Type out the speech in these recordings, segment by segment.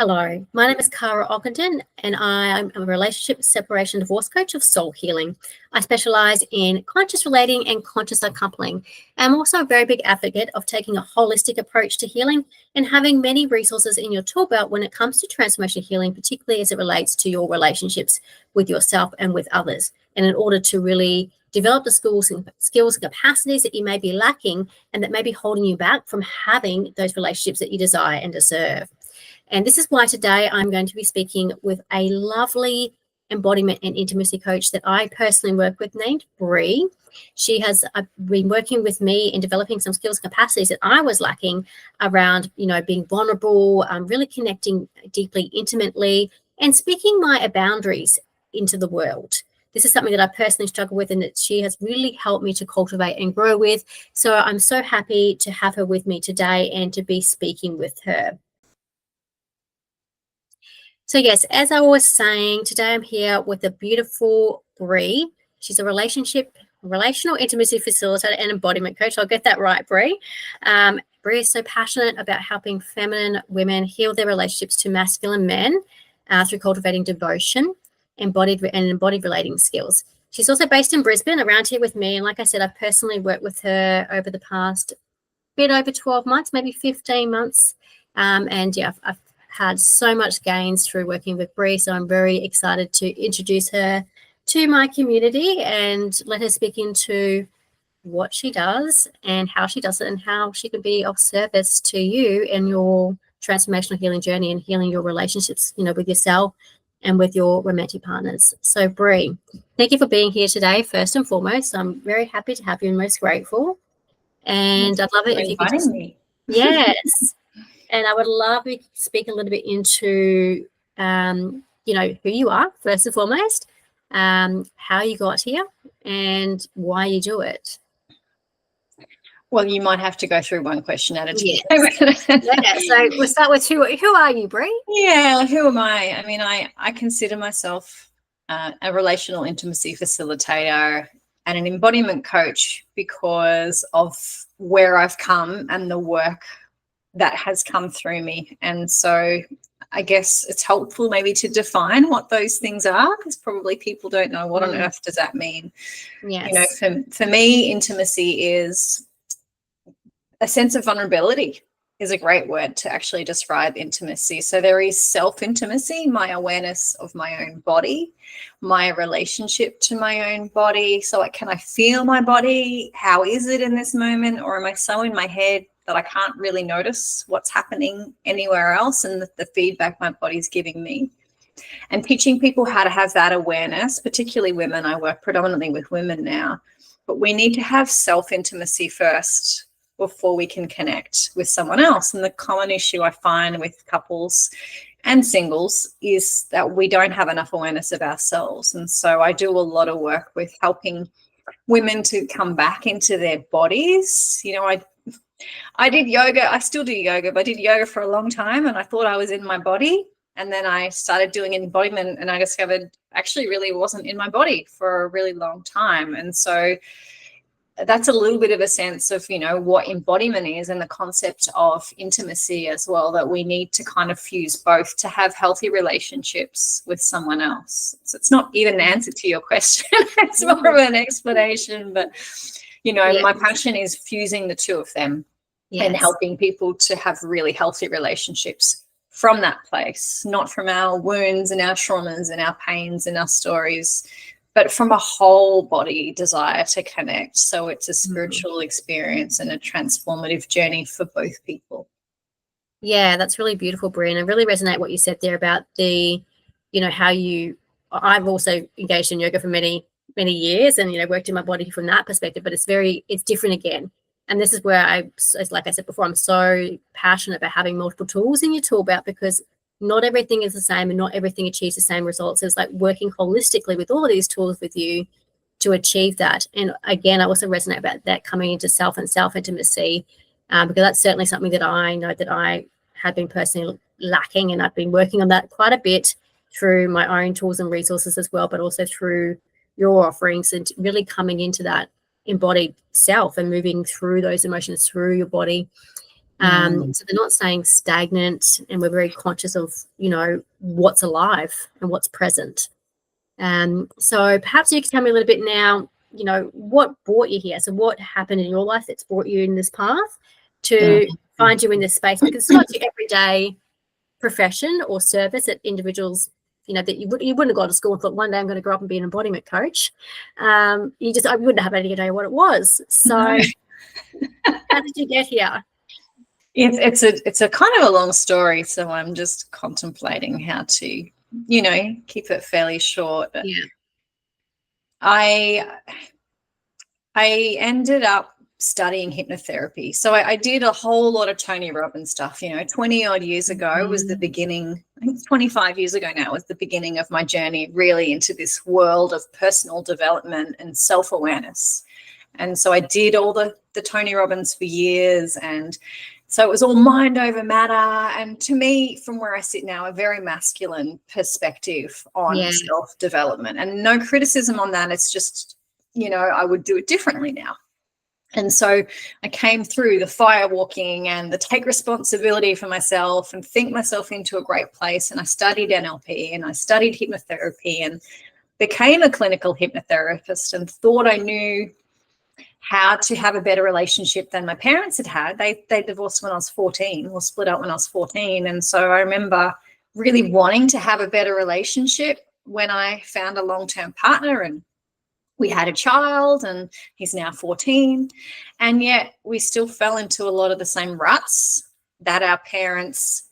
Hello, my name is Kara Ockenden, and I'm a relationship separation divorce coach of soul healing. I specialize in conscious relating and conscious uncoupling. I'm also a very big advocate of taking a holistic approach to healing and having many resources in your tool belt when it comes to transformational healing, particularly as it relates to your relationships with yourself and with others. And in order to really develop the skills and capacities that you may be lacking and that may be holding you back from having those relationships that you desire and deserve. And this is why today I'm going to be speaking with a lovely embodiment and intimacy coach that I personally work with named Bree. She has been working with me in developing some skills and capacities that I was lacking around, being vulnerable, really connecting deeply, intimately, and speaking my boundaries into the world. This is something that I personally struggle with and that she has really helped me to cultivate and grow with. So I'm so happy to have her with me today and to be speaking with her. So yes, as I was saying, today I'm here with the beautiful Bree. She's a relational intimacy facilitator and embodiment coach. I'll get that right, Bree. Bree is so passionate about helping feminine women heal their relationships to masculine men through cultivating devotion, embodied relating skills. She's also based in Brisbane, around here with me. And like I said, I've personally worked with her over the past bit over 12 months, maybe 15 months. And yeah, I've had so much gains through working with Bree, so I'm very excited to introduce her to my community and let her speak into what she does and how she does it and how she can be of service to you in your transformational healing journey and healing your relationships, with yourself and with your romantic partners. So Bree, thank you for being here today, first and foremost. I'm very happy to have you and most grateful. And I'd love it if you could just... me. Yes. And I would love you to speak a little bit into, who you are, first and foremost, how you got here and why you do it. Well, you might have to go through one question at a time. Yes. Yeah, so we'll start with who are you, Bree? Yeah, who am I? I mean, I consider myself a relational intimacy facilitator and an embodiment coach because of where I've come and the work that has come through me. And so I guess it's helpful maybe to define what those things are, because probably people don't know what on earth does that mean. Yes. For me, intimacy is a sense of vulnerability is a great word to actually describe intimacy. So there is self-intimacy, my awareness of my own body, my relationship to my own body. So can I feel my body? How is it in this moment? Or am I so in my head that I can't really notice what's happening anywhere else and the feedback my body's giving me? And teaching people how to have that awareness, particularly women. I work predominantly with women now, but we need to have self-intimacy first before we can connect with someone else. And the common issue I find with couples and singles is that we don't have enough awareness of ourselves. And so I do a lot of work with helping women to come back into their bodies. I did yoga. I still do yoga, but I did yoga for a long time and I thought I was in my body. And then I started doing embodiment and I discovered actually really wasn't in my body for a really long time. And so that's a little bit of a sense of, what embodiment is and the concept of intimacy as well, that we need to kind of fuse both to have healthy relationships with someone else. So it's not even an answer to your question. It's more of an explanation, but, my passion is fusing the two of them. Yes. And helping people to have really healthy relationships from that place, not from our wounds and our traumas and our pains and our stories, but from a whole body desire to connect. So it's a spiritual experience and a transformative journey for both people. Yeah, that's really beautiful, Bree. And I really resonate what you said there about the, I've also engaged in yoga for many, many years and, worked in my body from that perspective, but it's different again. And this is where like I said before, I'm so passionate about having multiple tools in your tool belt, because not everything is the same and not everything achieves the same results. It's like working holistically with all of these tools with you to achieve that. And again, I also resonate about that coming into self and self-intimacy, because that's certainly something that I know that I have been personally lacking. And I've been working on that quite a bit through my own tools and resources as well, but also through your offerings and really coming into that embodied self and moving through those emotions through your body. So they're not staying stagnant, and we're very conscious of, what's alive and what's present. So perhaps you can tell me a little bit now, what brought you here? So what happened in your life that's brought you in this path to find you in this space? Because it's not your everyday profession or service that individuals, that you wouldn't have gone to school and thought one day I'm going to grow up and be an embodiment coach. I wouldn't have any idea what it was. So how did you get here? It's a kind of a long story, so I'm just contemplating how to, keep it fairly short. Yeah. I ended up studying hypnotherapy. So I did a whole lot of Tony Robbins stuff, 20 odd years ago was the beginning. I think it's 25 years ago now was the beginning of my journey really into this world of personal development and self-awareness. And so I did all the Tony Robbins for years, and so it was all mind over matter. And to me, from where I sit now, a very masculine perspective on self-development, and no criticism on that. It's just, I would do it differently now. And so I came through the fire walking and the take responsibility for myself and think myself into a great place. And I studied NLP and I studied hypnotherapy and became a clinical hypnotherapist and thought I knew how to have a better relationship than my parents had had. They divorced when I was 14 or split up when I was 14. And so I remember really wanting to have a better relationship when I found a long-term partner, and we had a child, and he's now 14. And yet we still fell into a lot of the same ruts that our parents,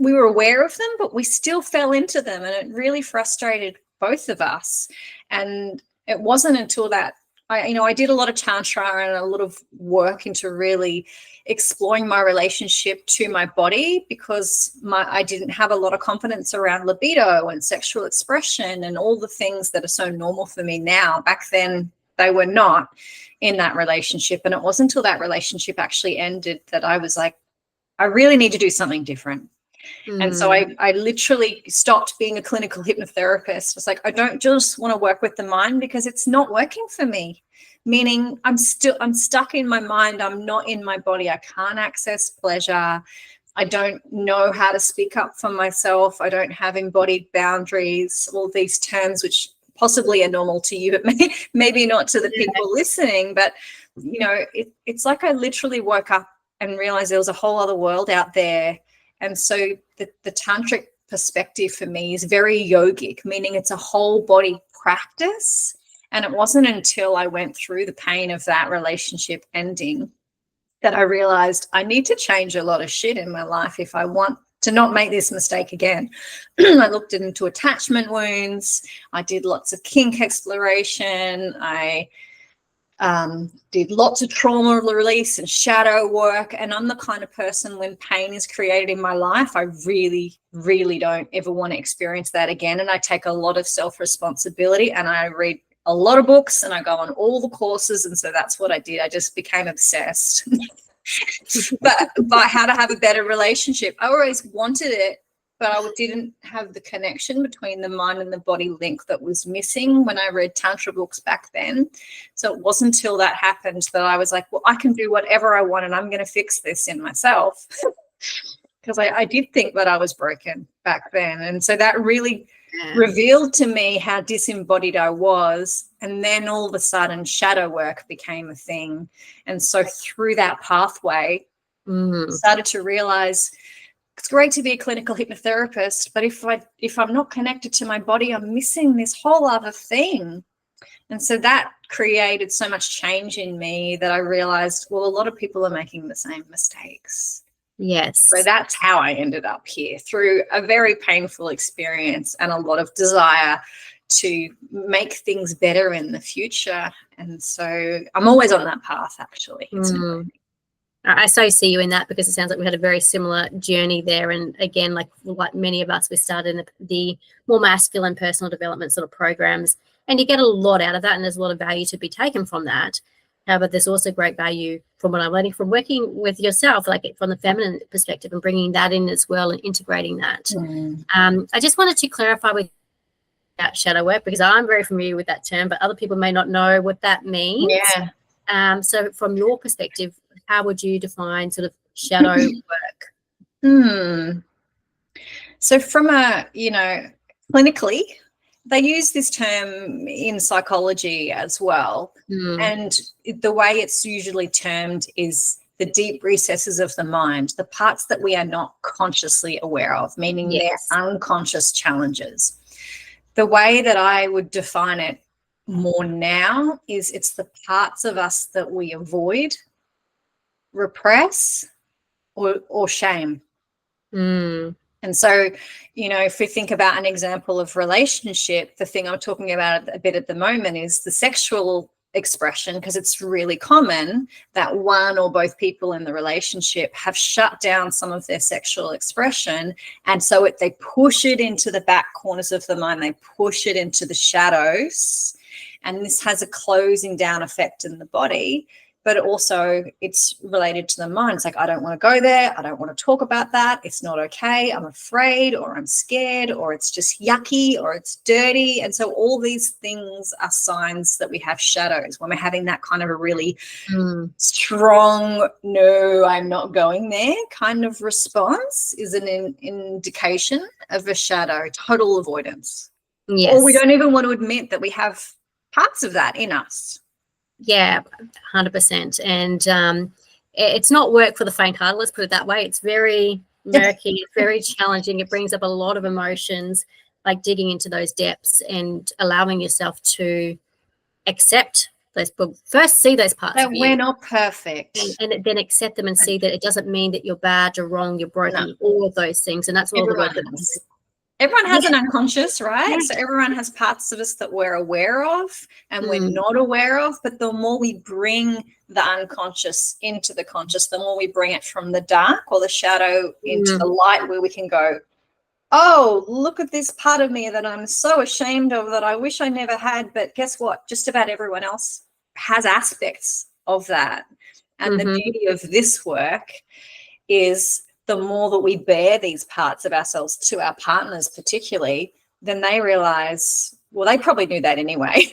we were aware of them, but we still fell into them. And it really frustrated both of us. And it wasn't until that I did a lot of tantra and a lot of work into really exploring my relationship to my body, because I didn't have a lot of confidence around libido and sexual expression and all the things that are so normal for me now. Back then, they were not in that relationship. And it wasn't until that relationship actually ended that I was like, I really need to do something different. And so I literally stopped being a clinical hypnotherapist. It's like, I don't just want to work with the mind because it's not working for me. Meaning I'm stuck in my mind. I'm not in my body. I can't access pleasure. I don't know how to speak up for myself. I don't have embodied boundaries, all these terms which possibly are normal to you, but maybe not to the people listening. But, it's like I literally woke up and realized there was a whole other world out there. And so the tantric perspective for me is very yogic, meaning it's a whole body practice. And it wasn't until I went through the pain of that relationship ending that I realized I need to change a lot of shit in my life if I want to not make this mistake again. I looked into attachment wounds. I did lots of kink exploration. I did lots of trauma release and shadow work. And I'm the kind of person, when pain is created in my life, I really, really don't ever want to experience that again. And I take a lot of self-responsibility, and I read a lot of books and I go on all the courses. And so that's what I did. I just became obsessed but by how to have a better relationship. I always wanted it, but I didn't have the connection between the mind and the body link that was missing when I read Tantra books back then. So it wasn't until that happened that I was like, well, I can do whatever I want and I'm going to fix this in myself. Because I did think that I was broken back then. And so that really revealed to me how disembodied I was. And then all of a sudden shadow work became a thing. And so through that pathway, started to realize it's great to be a clinical hypnotherapist, but if I'm not connected to my body, I'm missing this whole other thing. And so that created so much change in me that I realized, well, a lot of people are making the same mistakes. Yes. So that's how I ended up here, through a very painful experience and a lot of desire to make things better in the future. And so I'm always on that path, actually. I so see you in that, because it sounds like we had a very similar journey there. And again, like many of us, we started in the more masculine personal development sort of programs, and you get a lot out of that, and there's a lot of value to be taken from that. However, there's also great value from what I'm learning from working with yourself, like from the feminine perspective, and bringing that in as well and integrating that. I just wanted to clarify with that shadow work, because I'm very familiar with that term, but other people may not know what that means. Yeah. So from your perspective, how would you define sort of shadow work? So from clinically, they use this term in psychology as well. And the way it's usually termed is the deep recesses of the mind, the parts that we are not consciously aware of, meaning they're unconscious challenges. The way that I would define it more now is it's the parts of us that we avoid, repress, or shame. And so, if we think about an example of relationship, the thing I'm talking about a bit at the moment is the sexual expression, because it's really common that one or both people in the relationship have shut down some of their sexual expression. And so they push it into the back corners of the mind, they push it into the shadows. And this has a closing down effect in the body. But also it's related to the mind. It's like, I don't want to go there. I don't want to talk about that. It's not okay. I'm afraid, or I'm scared, or it's just yucky, or it's dirty. And so all these things are signs that we have shadows. When we're having that kind of a really strong, no, I'm not going there kind of response is an indication of a shadow, total avoidance. Yes. Or we don't even want to admit that we have parts of that in us. Yeah, 100%. And it's not work for the faint-hearted, let's put it that way. It's very murky, it's very challenging. It brings up a lot of emotions, like digging into those depths and allowing yourself to accept those, but first see those parts of you. We're not perfect. And then accept them and see that it doesn't mean that you're bad, you're wrong, you're broken, all of those things. And that's all the work that we do. Everyone has an unconscious, right? Yeah. So everyone has parts of us that we're aware of and we're not aware of. But the more we bring the unconscious into the conscious, the more we bring it from the dark or the shadow into the light, where we can go, oh, look at this part of me that I'm so ashamed of, that I wish I never had. But guess what? Just about everyone else has aspects of that. And the beauty of this work is the more that we bear these parts of ourselves to our partners particularly, then they realize, well, they probably knew that anyway,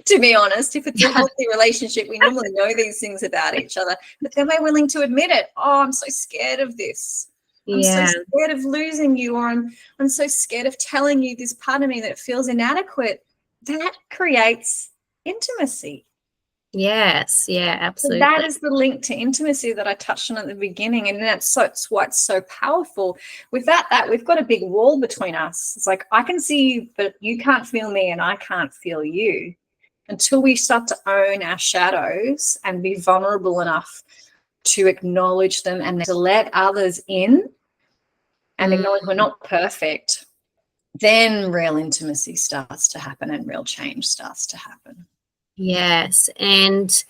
to be honest. If it's a healthy relationship, we normally know these things about each other, but then we're willing to admit it. Oh, I'm so scared of this. I'm so scared of losing you, or I'm so scared of telling you this part of me that feels inadequate. That creates intimacy. Yes, yeah, absolutely. So that is the link to intimacy that I touched on at the beginning, and that's why it's so powerful. Without that, we've got a big wall between us. It's like, I can see you, but you can't feel me, and I can't feel you. Until we start to own our shadows and be vulnerable enough to acknowledge them and to let others in and acknowledge we're not perfect, then real intimacy starts to happen and real change starts to happen. Yes. And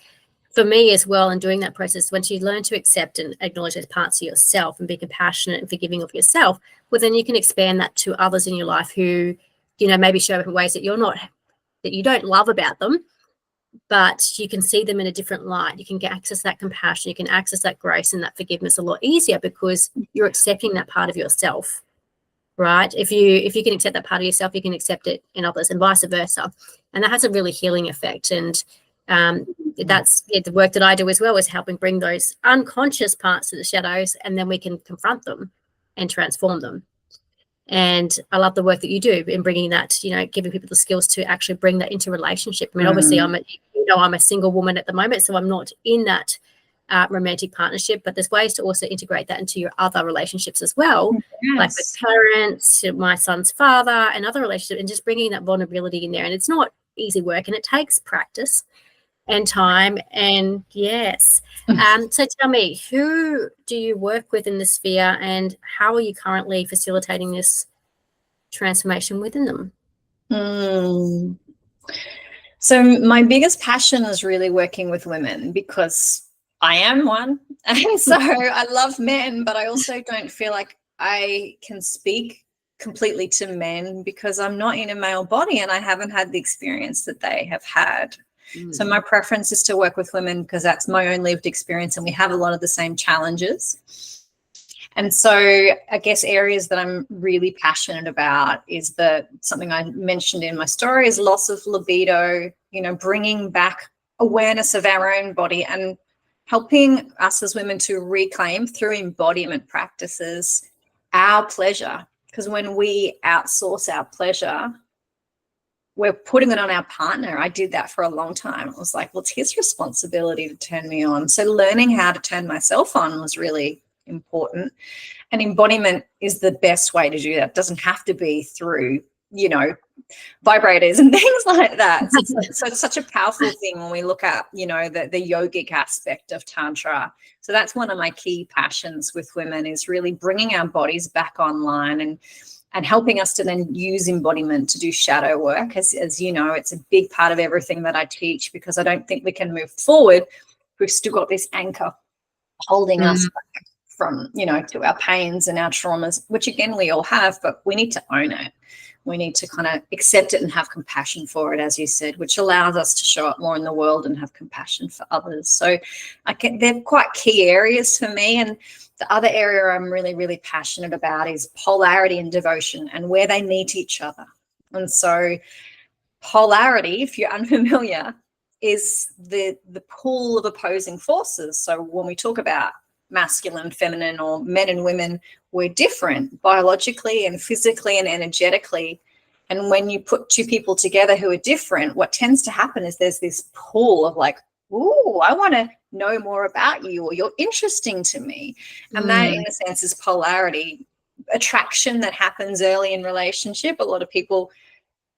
for me as well, in doing that process, once you learn to accept and acknowledge those parts of yourself and be compassionate and forgiving of yourself, well, then you can expand that to others in your life who, maybe show up in ways that you don't love about them, but you can see them in a different light. You can get access to that compassion. You can access that grace and that forgiveness a lot easier because you're accepting that part of yourself. Right? If you can accept that part of yourself, you can accept it in others, and vice versa. And that has a really healing effect. And that's the work that I do as well, is helping bring those unconscious parts to the shadows, and then we can confront them and transform them. And I love the work that you do in bringing that, giving people the skills to actually bring that into relationship. I mean, obviously I'm a single woman at the moment, so I'm not in that romantic partnership, but there's ways to also integrate that into your other relationships as well, like with parents, my son's father, and other relationships, and just bringing that vulnerability in there. And it's not easy work, and it takes practice and time. And yes, so tell me, who do you work with in this sphere, and how are you currently facilitating this transformation within them? So my biggest passion is really working with women, because I am one. And so I love men, but I also don't feel like I can speak completely to men because I'm not in a male body and I haven't had the experience that they have had. So my preference is to work with women because that's my own lived experience, and we have a lot of the same challenges. And so I guess areas that I'm really passionate about is something I mentioned in my story is loss of libido, bringing back awareness of our own body and helping us as women to reclaim through embodiment practices our pleasure. Because when we outsource our pleasure, we're putting it on our partner. I did that for a long time. It was like, well, it's his responsibility to turn me on. So learning how to turn myself on was really important. And embodiment is the best way to do that. It doesn't have to be through, vibrators and things like that. So it's such a powerful thing when we look at, the yogic aspect of Tantra. So that's one of my key passions with women, is really bringing our bodies back online and helping us to then use embodiment to do shadow work. As you know, it's a big part of everything that I teach, because I don't think we can move forward. We've still got this anchor holding us back from, to our pains and our traumas, which again, we all have, but we need to own it. We need to kind of accept it and have compassion for it, as you said, which allows us to show up more in the world and have compassion for others. So they're quite key areas for me. And the other area I'm really, really passionate about is polarity and devotion, and where they meet each other. And so polarity, if you're unfamiliar, is the pull of opposing forces. So when we talk about masculine, feminine, or men and women, we're different biologically and physically and energetically. And when you put two people together who are different, what tends to happen is there's this pull of like, ooh, I want to know more about you, or you're interesting to me. And that, in a sense, is polarity. Attraction that happens early in relationship. A lot of people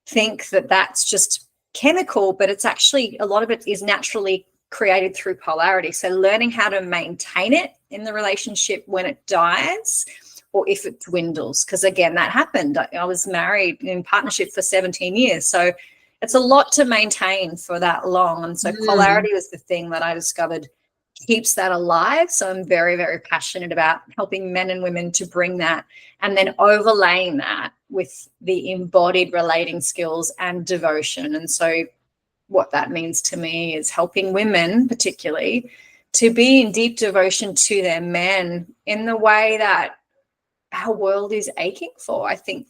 think that that's just chemical, but it's actually, a lot of it is naturally created through polarity. So learning how to maintain it in the relationship when it dies, or if it dwindles, because again, that happened. I was married in partnership for 17 years. So it's a lot to maintain for that long. And so polarity was the thing that I discovered keeps that alive. So I'm very, very passionate about helping men and women to bring that, and then overlaying that with the embodied relating skills and devotion. And so what that means to me is helping women particularly to be in deep devotion to their men in the way that our world is aching for. I think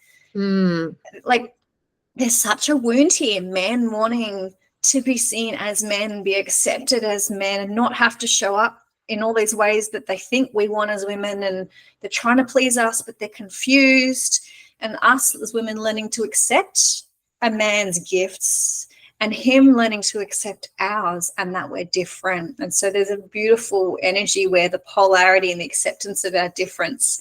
like there's such a wound here, men wanting to be seen as men, be accepted as men, and not have to show up in all these ways that they think we want as women, and they're trying to please us, but they're confused. And us as women learning to accept a man's gifts, and him learning to accept ours, and that we're different. And so there's a beautiful energy where the polarity and the acceptance of our difference,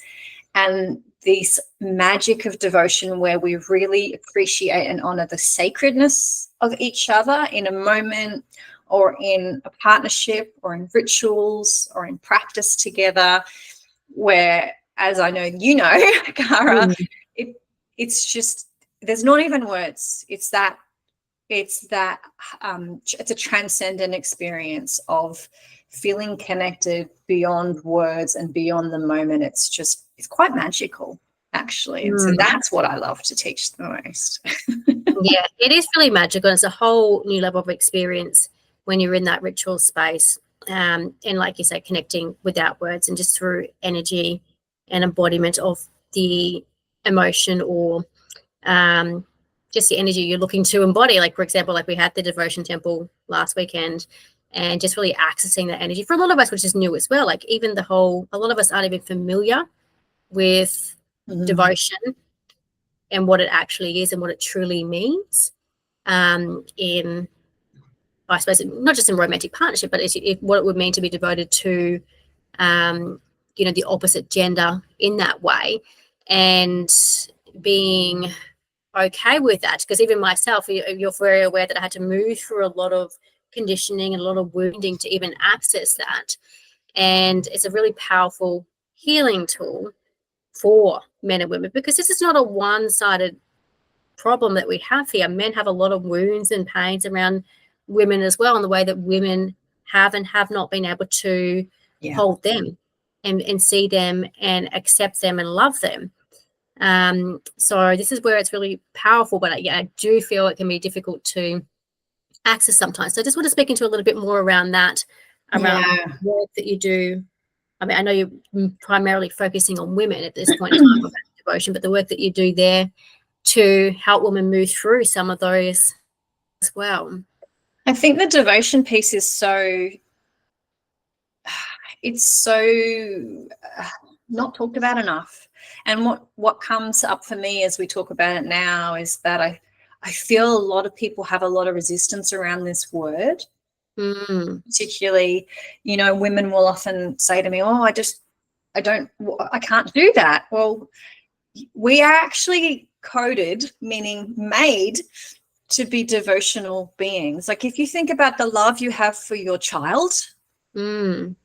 and this magic of devotion where we really appreciate and honor the sacredness of each other in a moment, or in a partnership, or in rituals, or in practice together, where, as I know you know, Kara, it's just, there's not even words. It's a transcendent experience of feeling connected beyond words and beyond the moment. It's quite magical, actually. And so that's what I love to teach the most. Yeah, it is really magical. It's a whole new level of experience when you're in that ritual space. And like you say, connecting without words, and just through energy and embodiment of the emotion, or just the energy you're looking to embody. Like, for example, like we had the devotion temple last weekend, and just really accessing that energy for a lot of us, which is new as well. Like even a lot of us aren't even familiar with devotion and what it actually is and what it truly means in, I suppose, not just in romantic partnership, but what it would mean to be devoted to, the opposite gender in that way, and being okay with that. Because even myself, you're very aware that I had to move through a lot of conditioning and a lot of wounding to even access that. And it's a really powerful healing tool for men and women, because this is not a one-sided problem that we have here. Men have a lot of wounds and pains around women as well, in the way that women have and have not been able to hold them and see them and accept them and love them. So this is where it's really powerful, but I do feel it can be difficult to access sometimes. So I just want to speak into a little bit more around that, around the work that you do. I mean, I know you're primarily focusing on women at this point in time about devotion, but the work that you do there to help women move through some of those as well. I think the devotion piece is so it's so not talked about enough. And what comes up for me as we talk about it now is that I feel a lot of people have a lot of resistance around this word. Particularly, women will often say to me, oh, I can't do that. Well, we are actually coded, meaning made, to be devotional beings. Like if you think about the love you have for your child, when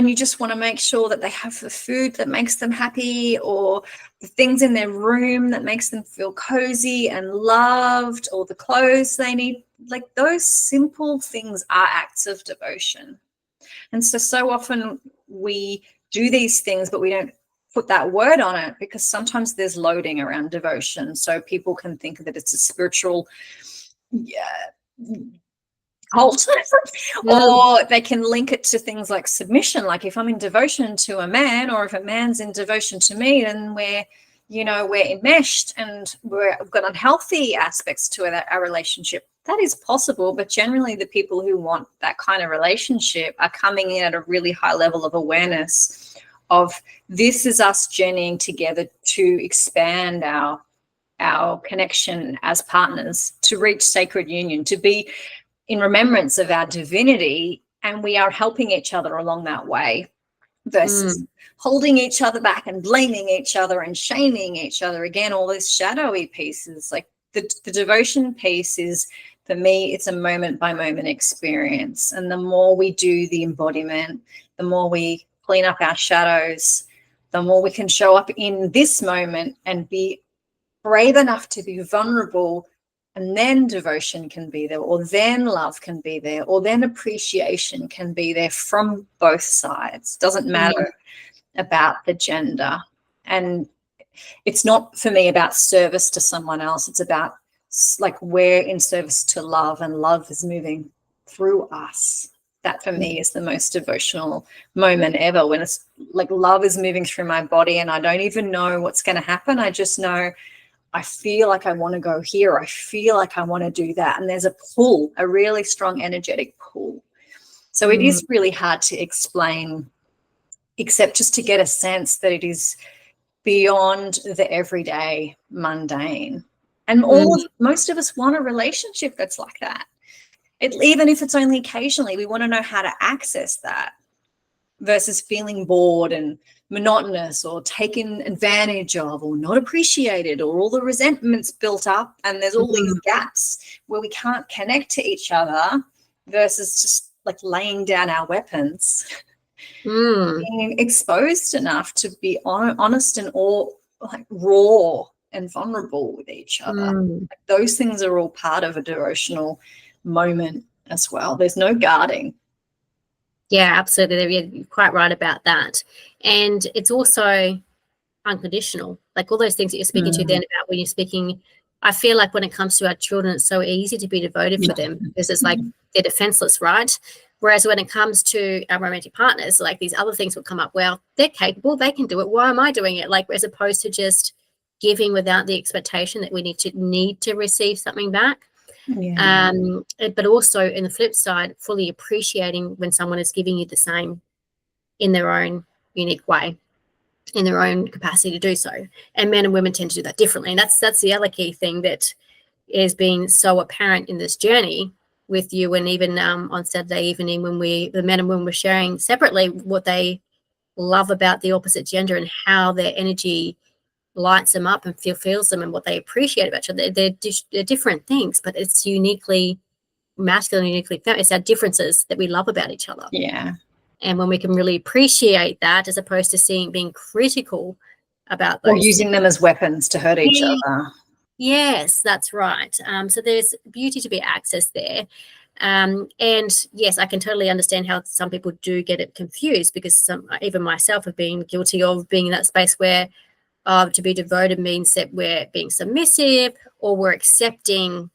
you just want to make sure that they have the food that makes them happy, or the things in their room that makes them feel cozy and loved, or the clothes they need, like those simple things are acts of devotion. And so often we do these things, but we don't put that word on it, because sometimes there's loading around devotion. So people can think that it's a spiritual cult, or they can link it to things like submission. Like if I'm in devotion to a man, or if a man's in devotion to me, then we're enmeshed and we've got unhealthy aspects to our relationship. That is possible, but generally the people who want that kind of relationship are coming in at a really high level of awareness of this is us journeying together to expand our connection as partners, to reach sacred union, to be in remembrance of our divinity, and we are helping each other along that way, versus holding each other back and blaming each other and shaming each other. Again, all those shadowy pieces. Like the devotion piece is, for me, it's a moment by moment experience. And the more we do the embodiment, the more we clean up our shadows, the more we can show up in this moment and be brave enough to be vulnerable. And then devotion can be there, or then love can be there, or then appreciation can be there from both sides. Doesn't matter about the gender. And it's not, for me, about service to someone else. It's about, like, we're in service to love, and love is moving through us. That for me is the most devotional moment ever, when it's like love is moving through my body and I don't even know what's going to happen. I just know I feel like I want to go here. I feel like I want to do that. And there's a pull, a really strong energetic pull. So it is really hard to explain, except just to get a sense that it is beyond the everyday mundane. And most of us want a relationship that's like that. Even if it's only occasionally, we want to know how to access that, versus feeling bored and monotonous, or taken advantage of, or not appreciated, or all the resentments built up and there's all these gaps where we can't connect to each other, versus just like laying down our weapons, being exposed enough to be honest and all, like, raw and vulnerable with each other. Like, those things are all part of a devotional moment as well. There's no guarding. Yeah, absolutely. You're quite right about that. And it's also unconditional. Like all those things that you're speaking to then about when you're speaking, I feel like when it comes to our children, it's so easy to be devoted for them, because it's like they're defenseless, right? Whereas when it comes to our romantic partners, like these other things will come up. Well, they're capable, they can do it. Why am I doing it? Like, as opposed to just giving without the expectation that we need to receive something back. But also in the flip side, fully appreciating when someone is giving you the same in their own unique way, in their own capacity to do so. And men and women tend to do that differently. And that's the other key thing that is being so apparent in this journey with you. And even on Saturday evening, when the men and women were sharing separately what they love about the opposite gender and how their energy lights them up and feels them, and what they appreciate about each other. They're different things, but it's uniquely masculine, uniquely feminine. It's our differences that we love about each other. Yeah. And when we can really appreciate that, as opposed to being critical about those, or using them as weapons to hurt each other. Yes, that's right. So there's beauty to be accessed there. And yes, I can totally understand how some people do get it confused, because even myself have been guilty of being in that space where to be devoted means that we're being submissive, or we're accepting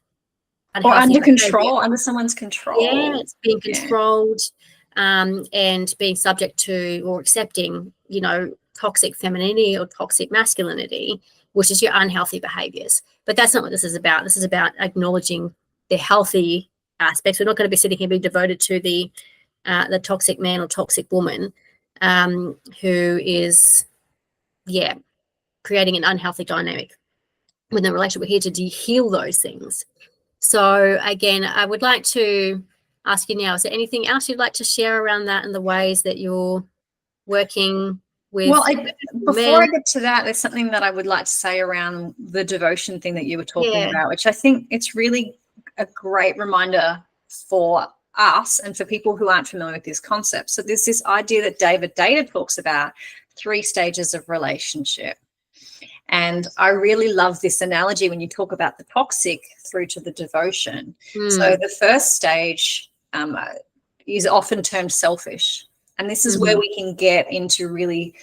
or under control, under someone's control. Yeah, it's being controlled, and being subject to or accepting, toxic femininity or toxic masculinity, which is your unhealthy behaviors. But that's not what this is about. This is about acknowledging the healthy aspects. We're not going to be sitting here being devoted to the the toxic man or toxic woman who is, creating an unhealthy dynamic within the relationship. We're here to heal those things. So again, I would like to ask you now, is there anything else you'd like to share around that and the ways that you're working with before men? I get to that, there's something that I would like to say around the devotion thing that you were talking Yeah. about, which I think it's really a great reminder for us and for people who aren't familiar with this concept. So there's this idea that David Data talks about 3 stages of relationship. And I really love this analogy when you talk about the toxic through to the devotion. So the first stage is often termed selfish. And this is where we can get into really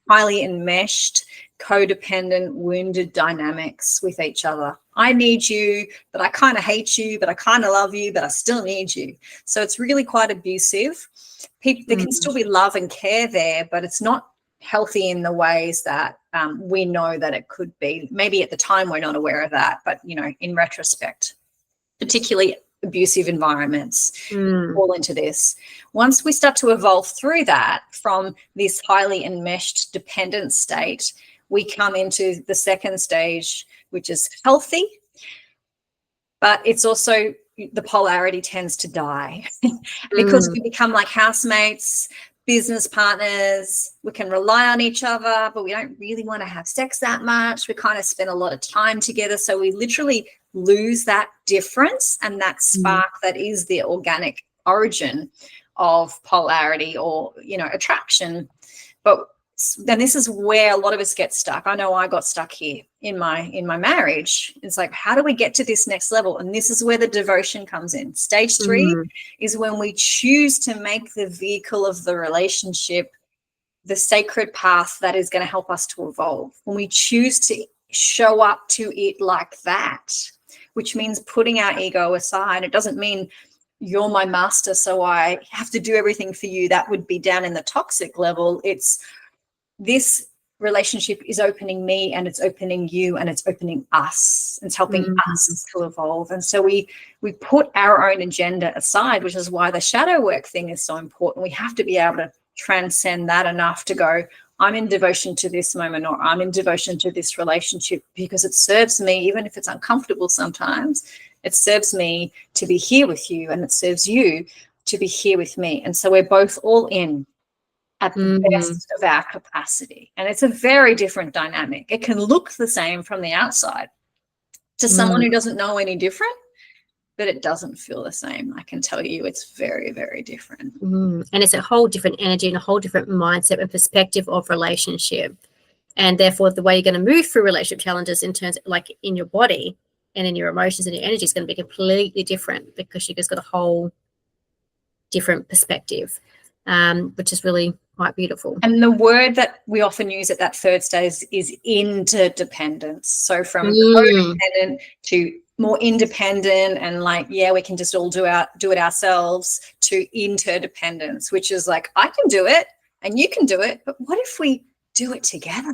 highly enmeshed, codependent, wounded dynamics with each other. I need you, but I kind of hate you, but I kind of love you, but I still need you. So it's really quite abusive. There can still be love and care there, but it's not healthy in the ways that we know that it could be. Maybe at the time we're not aware of that, but, you know, in retrospect, particularly abusive environments fall into this. Once we start to evolve through that from this highly enmeshed dependent state, we come into the second stage, which is healthy, but it's also the polarity tends to die because we become like housemates, business partners. We can rely on each other, but we don't really want to have sex that much. We kind of spend a lot of time together. So we literally lose that difference and that spark that is the organic origin of polarity or, you know, attraction. But then this is where a lot of us get stuck. I know I got stuck here in my marriage. It's like, how do we get to this next level? And this is where the devotion comes in. Stage 3 is when we choose to make the vehicle of the relationship the sacred path that is going to help us to evolve. When we choose to show up to it like that, which means putting our ego aside. It doesn't mean you're my master, so I have to do everything for you. That would be down in the toxic level. It's this relationship is opening me and it's opening you and it's opening us. It's helping us to evolve. And so we put our own agenda aside, which is why the shadow work thing is so important. We have to be able to transcend that enough to go, I'm in devotion to this moment, or I'm in devotion to this relationship because it serves me, even if it's uncomfortable sometimes, it serves me to be here with you and it serves you to be here with me. And so we're both all in at the best of our capacity. And it's a very different dynamic. It can look the same from the outside to someone who doesn't know any different, but it doesn't feel the same. I can tell you it's very, very different. And it's a whole different energy and a whole different mindset and perspective of relationship. And therefore, the way you're going to move through relationship challenges in terms of, like, in your body and in your emotions and your energy is going to be completely different because you've just got a whole different perspective, which is really quite beautiful. And the word that we often use at that third stage is interdependence. So from codependent to more independent and like, yeah, we can just all do it ourselves, to interdependence, which is like, I can do it and you can do it, but what if we do it together?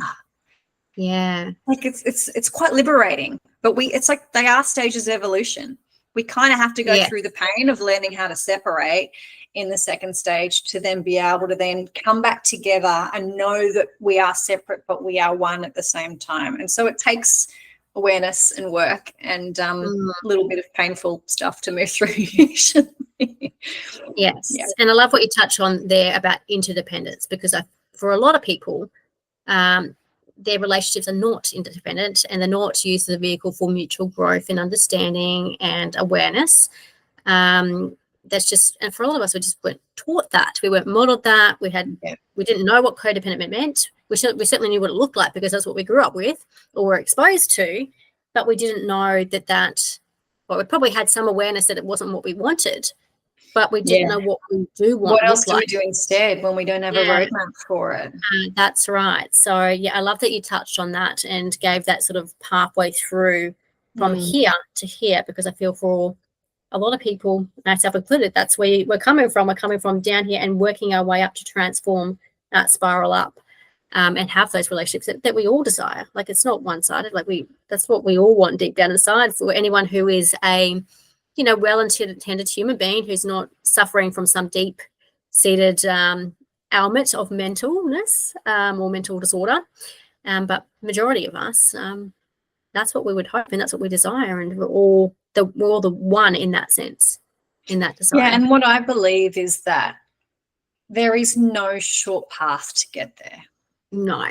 Yeah. Like it's quite liberating, but it's like they are stages of evolution. We kind of have to go through the pain of learning how to separate in the second stage to then be able to then come back together and know that we are separate, but we are one at the same time. And so it takes awareness and work and a little bit of painful stuff to move through usually. Yes. Yeah. And I love what you touch on there about interdependence, because for a lot of people, their relationships are not interdependent and they're not used as a vehicle for mutual growth and understanding and awareness. That's just, and for all of us, we just weren't taught that. We weren't modeled that. We didn't know what codependent meant. We certainly knew what it looked like because that's what we grew up with or were exposed to, but we didn't know well, we probably had some awareness that it wasn't what we wanted, but we didn't know what we do want. What else do we do instead when we don't have a roadmap for it? That's right. So, yeah, I love that you touched on that and gave that sort of pathway through from here to here, because I feel for a lot of people, myself included, that's where we're coming from. We're coming from down here and working our way up to transform that spiral up and have those relationships that we all desire. Like, it's not one-sided. Like, that's what we all want deep down inside. For anyone who is a well-intended human being who's not suffering from some deep seated ailment of mentalness or mental disorder. But majority of us, that's what we would hope, and that's what we desire, and we're all the one in that sense, in that desire. Yeah, and what I believe is that there is no short path to get there. No,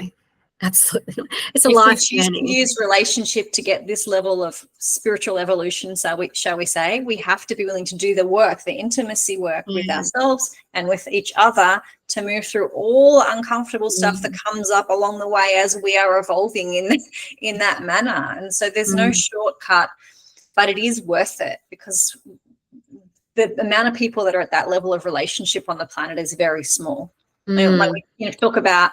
absolutely not. It's a If life we choose journey. to use relationship to get this level of spiritual evolution, shall we say, we have to be willing to do the work, the intimacy work with ourselves and with each other, to move through all uncomfortable stuff that comes up along the way as we are evolving in that manner. And so there's no shortcut, but it is worth it, because the amount of people that are at that level of relationship on the planet is very small. Like we talk about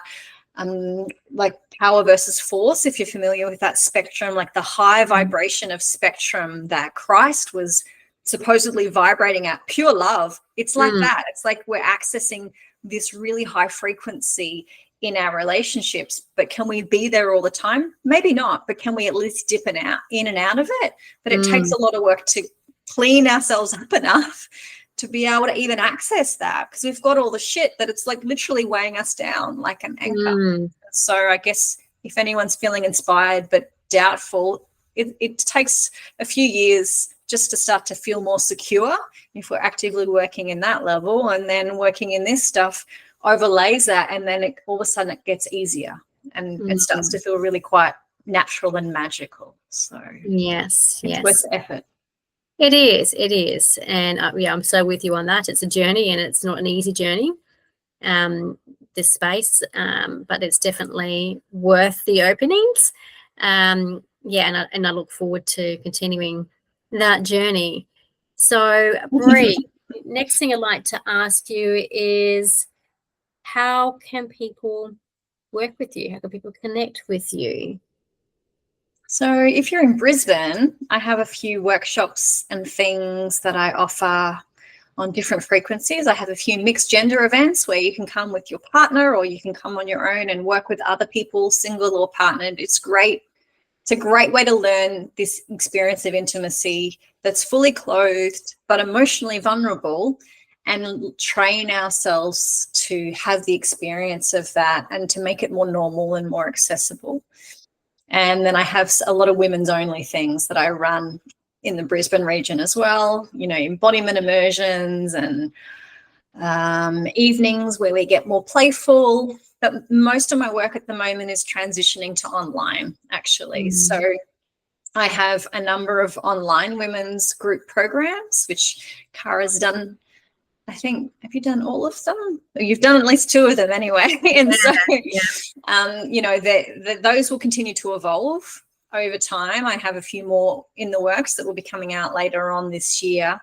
like power versus force, if you're familiar with that spectrum, like the high vibration of spectrum that Christ was supposedly vibrating at, pure love. It's like that. It's like we're accessing this really high frequency in our relationships, but can we be there all the time? Maybe not, but can we at least dip in and out of it? But it takes a lot of work to clean ourselves up enough to be able to even access that, because we've got all the shit that it's like literally weighing us down like an anchor. So I guess if anyone's feeling inspired but doubtful, it takes a few years just to start to feel more secure if we're actively working in that level, and then working in this stuff overlays that, and then all of a sudden it gets easier and it starts to feel really quite natural and magical. So yes, it's worth the effort. It is. And I'm so with you on that. It's a journey, and it's not an easy journey, this space, but it's definitely worth the openings. And I look forward to continuing that journey. So, Bree, next thing I'd like to ask you is, how can people work with you? How can people connect with you? So if you're in Brisbane, I have a few workshops and things that I offer on different frequencies. I have a few mixed gender events where you can come with your partner, or you can come on your own and work with other people, single or partnered. It's great. It's a great way to learn this experience of intimacy that's fully clothed but emotionally vulnerable, and train ourselves to have the experience of that and to make it more normal and more accessible. And then I have a lot of women's only things that I run in the Brisbane region as well, embodiment immersions and evenings where we get more playful. But most of my work at the moment is transitioning to online, actually. So I have a number of online women's group programs, which Kara's done. I think, have you done all of them? You've done at least 2 of them anyway. And so, those will continue to evolve over time. I have a few more in the works that will be coming out later on this year.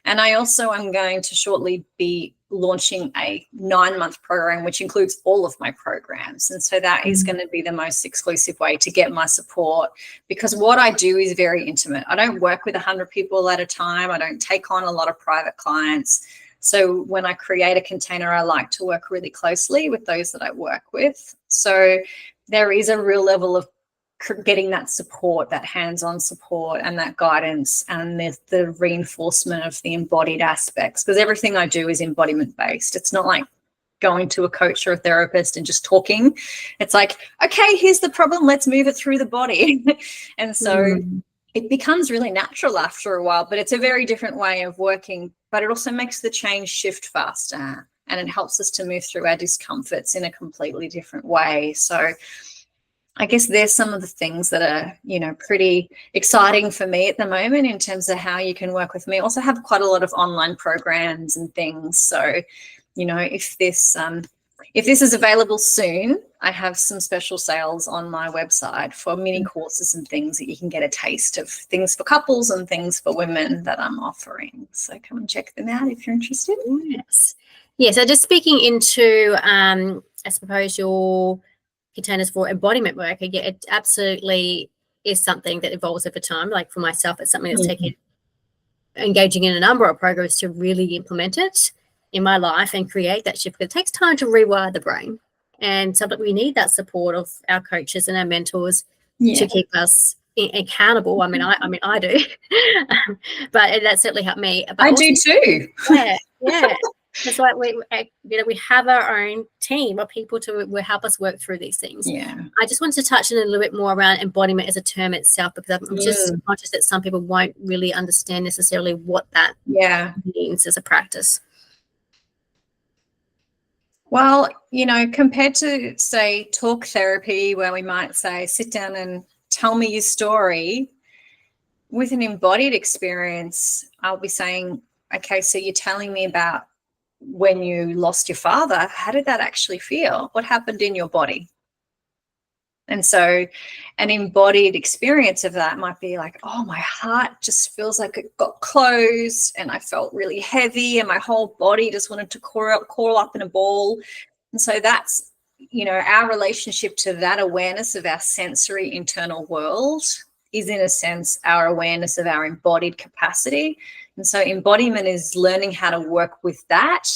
And I also am going to shortly be launching a 9-month program, which includes all of my programs. And so that is going to be the most exclusive way to get my support, because what I do is very intimate. I don't work with 100 people at a time. I don't take on a lot of private clients. So when I create a container, I like to work really closely with those that I work with. So there is a real level of getting that support, that hands-on support and that guidance, and the reinforcement of the embodied aspects, because everything I do is embodiment-based. It's not like going to a coach or a therapist and just talking. It's like, okay, here's the problem, let's move it through the body. And so it becomes really natural after a while, but it's a very different way of working. But it also makes the change shift faster, and it helps us to move through our discomforts in a completely different way. So I guess there's some of the things that are, pretty exciting for me at the moment in terms of how you can work with me. I also have quite a lot of online programs and things. So, if this is available soon, I have some special sales on my website for mini courses and things that you can get a taste of, things for couples and things for women that I'm offering. So come and check them out if you're interested. Yes. So just speaking into, I suppose, your containers for embodiment work, again, it absolutely is something that evolves over time. Like for myself, it's something that's engaging in a number of programs to really implement it in my life and create that shift. It takes time to rewire the brain, and sometimes we need that support of our coaches and our mentors to keep us accountable. I mean, I do, but that certainly helped me. But I do too. Yeah. It's like we have our own team of people to will help us work through these things. Yeah. I just wanted to touch on a little bit more around embodiment as a term itself, because I'm just conscious that some people won't really understand necessarily what that means as a practice. Well, compared to, say, talk therapy, where we might say, sit down and tell me your story, with an embodied experience, I'll be saying, okay, so you're telling me about when you lost your father. How did that actually feel? What happened in your body? And so an embodied experience of that might be like, oh, my heart just feels like it got closed and I felt really heavy and my whole body just wanted to curl up in a ball. And so that's, our relationship to that awareness of our sensory internal world is, in a sense, our awareness of our embodied capacity. And so embodiment is learning how to work with that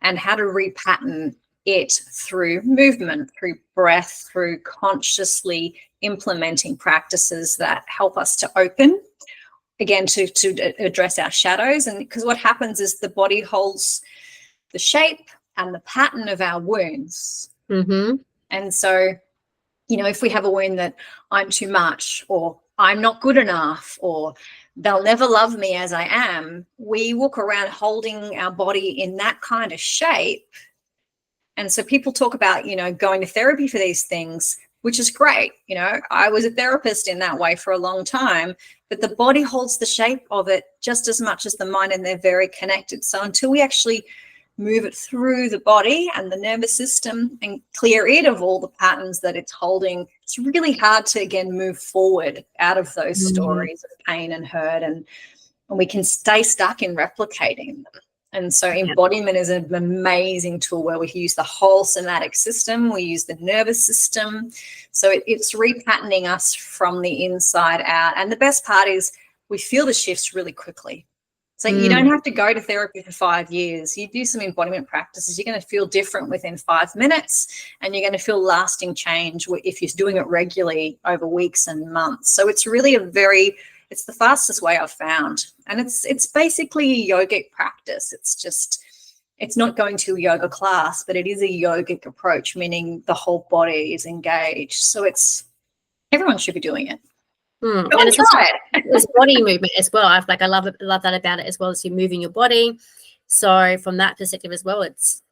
and how to repattern it through movement, through breath, through consciously implementing practices that help us to open, again, to address our shadows. And because what happens is the body holds the shape and the pattern of our wounds. And so, if we have a wound that I'm too much, or I'm not good enough, or they'll never love me as I am, we walk around holding our body in that kind of shape. And so people talk about, going to therapy for these things, which is great. I was a therapist in that way for a long time, but the body holds the shape of it just as much as the mind, and they're very connected. So until we actually move it through the body and the nervous system and clear it of all the patterns that it's holding, it's really hard to, again, move forward out of those stories of pain and hurt, and we can stay stuck in replicating them. And so embodiment is an amazing tool where we use the whole somatic system. We use the nervous system. So it's repatterning us from the inside out. And the best part is we feel the shifts really quickly. So you don't have to go to therapy for 5 years. You do some embodiment practices, you're going to feel different within 5 minutes, and you're going to feel lasting change if you're doing it regularly over weeks and months. So it's really it's the fastest way I've found. And it's basically a yogic practice. It's not going to a yoga class, but it is a yogic approach, meaning the whole body is engaged. So everyone should be doing it. And it's body movement as well. I love that about it as well, as you're moving your body. So from that perspective as well, it's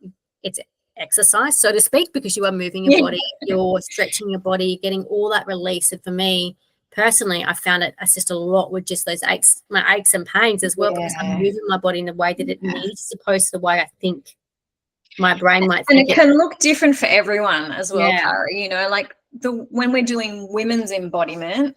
exercise, so to speak, because you are moving your body, you're stretching your body, getting all that release. And for me personally, I found it assist a lot with just those my aches and pains as well, because I'm moving my body in the way that it needs, as opposed to the way I think my brain might think. And it can look different for everyone as well, Kara. Like when we're doing women's embodiment,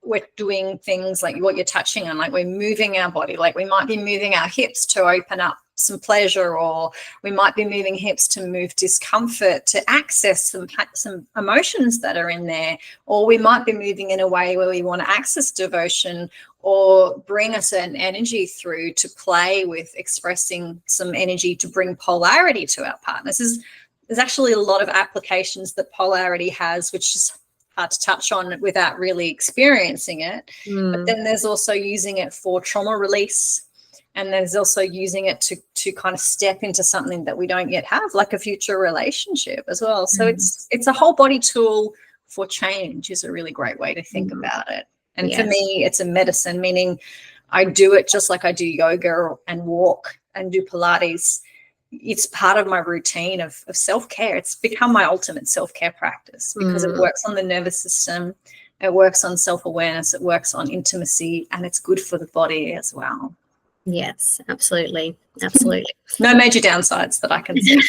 we're doing things like what you're touching on, like we're moving our body, like we might be moving our hips to open up some pleasure, or we might be moving hips to move discomfort, to access some emotions that are in there, or we might be moving in a way where we want to access devotion or bring a certain energy through to play with expressing some energy to bring polarity to our partners. There's actually a lot of applications that polarity has, which is hard to touch on without really experiencing it. But then there's also using it for trauma release, and there's also using it to kind of step into something that we don't yet have, like a future relationship as well. So it's a whole body tool for change is a really great way to think about it. And for me, it's a medicine, meaning I do it just like I do yoga and walk and do Pilates. It's part of my routine of self-care. It's become my ultimate self-care practice because it works on the nervous system, it works on self-awareness, it works on intimacy, and it's good for the body as well. Yes, absolutely. No major downsides that I can see.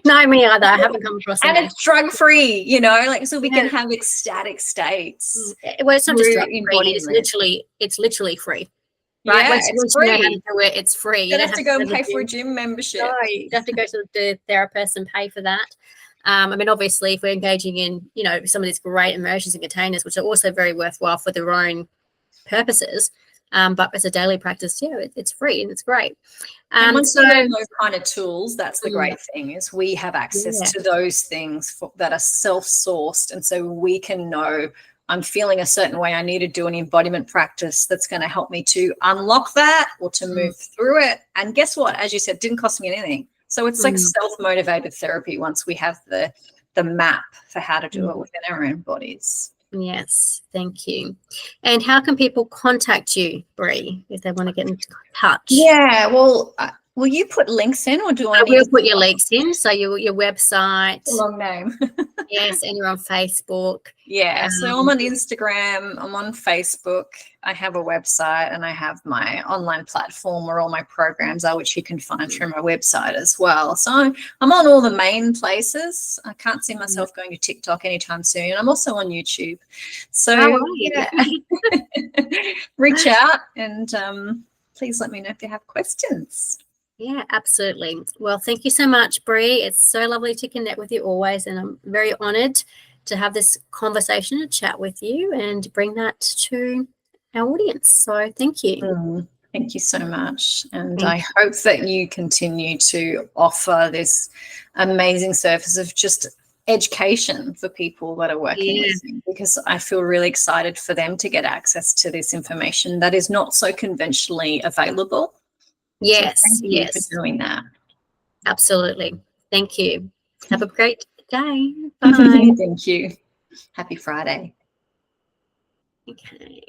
No, me either. I haven't come across and any. It's drug-free, so we can have ecstatic states. Well, it's not just drug-free, it's literally free. Right? Yeah, once it's free. You know how to do it, it's free. You don't have to go and pay for a gym membership. No, you don't have to go to the therapist and pay for that. I mean, obviously, if we're engaging in, some of these great immersions and containers, which are also very worthwhile for their own purposes, but as a daily practice, it's free and it's great. And once you learn those kind of tools, that's the great thing, is we have access to those things that are self-sourced, and so we can know, I'm feeling a certain way, I need to do an embodiment practice that's going to help me to unlock that or to move through it. And guess what? As you said, it didn't cost me anything. So it's like self-motivated therapy once we have the map for how to do it within our own bodies. Yes, thank you. And how can people contact you, Bree, if they want to get in touch? Yeah, well, will you put links in, or do I need will to put your links in? So your website. a long name? Yes, and you're on Facebook. Yeah, so I'm on Instagram, I'm on Facebook, I have a website, and I have my online platform where all my programs are, which you can find through my website as well. So I'm on all the main places. I can't see myself going to TikTok anytime soon. I'm also on YouTube. So yeah, reach out and please let me know if you have questions. Yeah, absolutely. Well, thank you so much, Bree. It's so lovely to connect with you always, and I'm very honoured to have this conversation and chat with you and bring that to our audience. So thank you. Thank you so much. And I hope that you continue to offer this amazing service of just education for people that are working with you, because I feel really excited for them to get access to this information that is not so conventionally available. Yes, so thank you for doing that. Absolutely. Thank you. Have a great day. Bye. Thank you. Happy Friday. Okay.